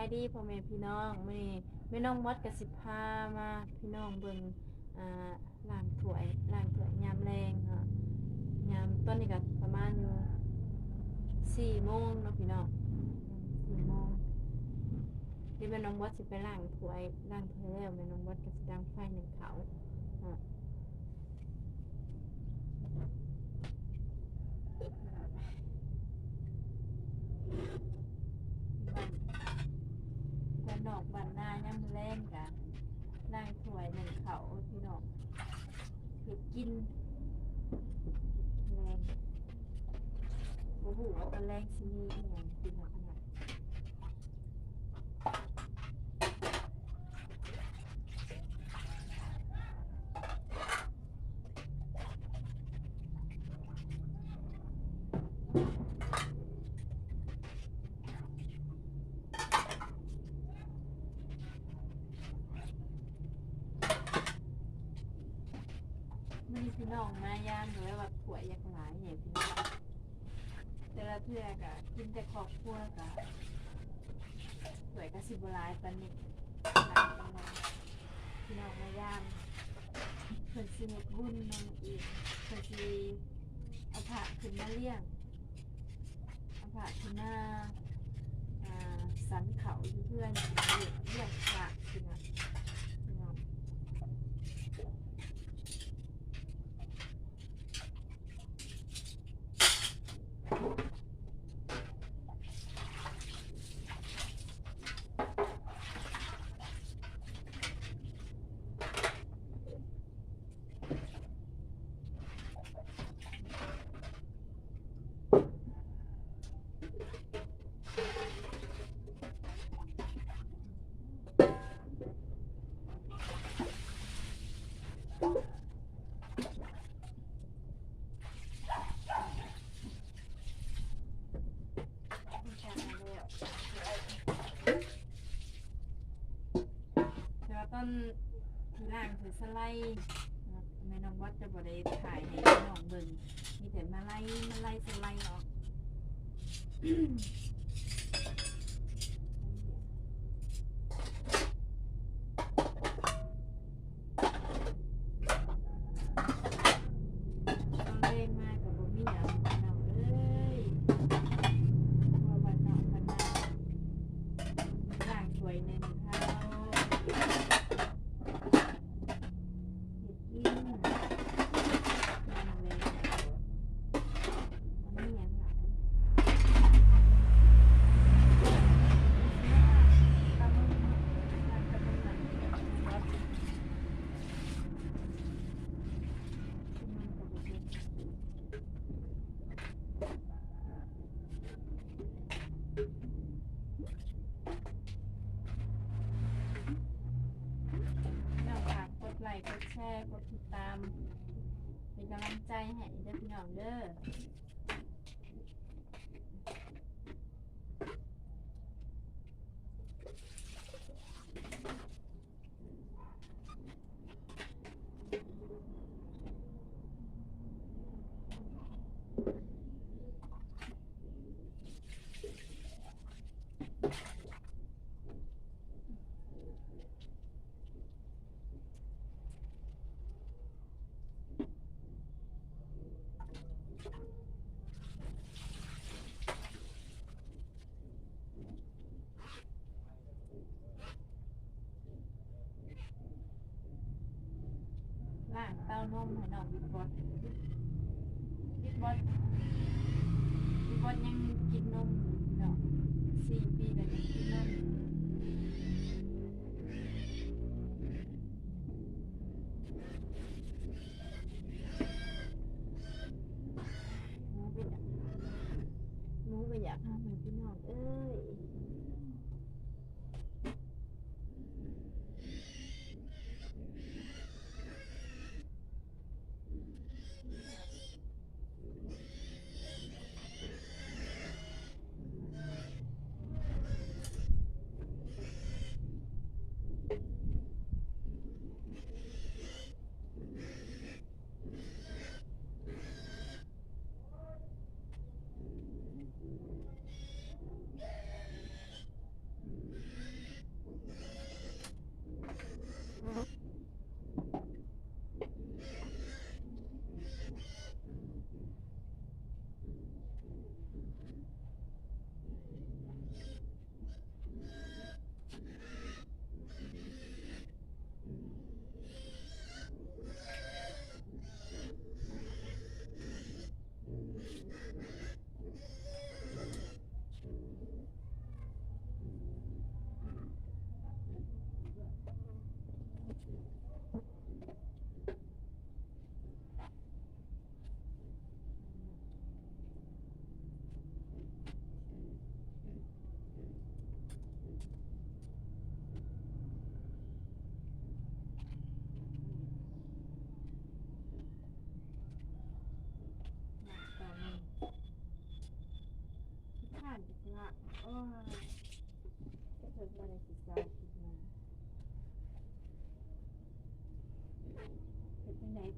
ายดีพ่อแม่พี่น้องมื้อนี้แม่น้องมดกับสิพามาพี่น้องเบิ่งอ่าล้างถ้วยยามแลงเนาะยามตอนนี้ก็ประมาณอยู่4 โมงเนาะพี่น้อง4 โมงที่แม่น้องมดสิไปล้างถ้วยแล้วแม่น้องมดก็สิดังไฟหนึ่งเขาอ่าบ้านนอกบ้านนายามมื้อแลงก็ล้างถ้วยหนึ่งเขาพี่น้องเฮ็ดกินแลง โอ้โหตอนแรกสิมีอหย่างกินขนาดมันนี่พี่น้องมายามเลยว่าถ้วยอยากหลายเนี่ยพี่น้องแต่ละเทื่อกะกินแต่ครอบครัวกะถ้วยกะสิบ่หลายปานนี้หลายปานใดพี่น้องมายามเพิ่นสิเฮ็ดบุญนำอีกเพิ่นสิเอาพระขึ้นมาเลี้ยงเอาพระขึ้นมาสันเขาอยู่เพื่อนเลี้ยงพระพี่น้องพี่น้อง แล้วต้นทีล่างถือสไลด์แม่น้องวัดจะบ่ได้ถ่ายให้พี่น้องเบิ่งมีแต่มาไล่สไลด์ออกตอนแรกมากับบ่มีหยังพี่น้องเอ้ยว่าวันเนาะวันนาล้างถ้วยหนึ่งเขาเฮ็ดกินนั่นเลยมันมีหยังหลาย ตามมือการกำหนดวัดที่มันกับบุตรน้องฝากกดไลค์กดแชร์กดติดตามเป็นกำลังใจให้เด้อพี่น้องเด้อล้างเต้านมให้น้องบิ๊กบอสบิ๊กบอสยังกินนมอยู่พี่น้อง4 ปีแล้วยังกินนมหนูก็อยากหาให้พี่น้องเอ้ย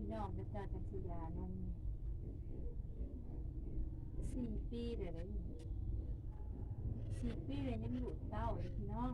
พี่น้องก็เจ้าจังสิยานม4 ปีเลย4 ปีเลยยังดูดเต้าเลยพี่น้อง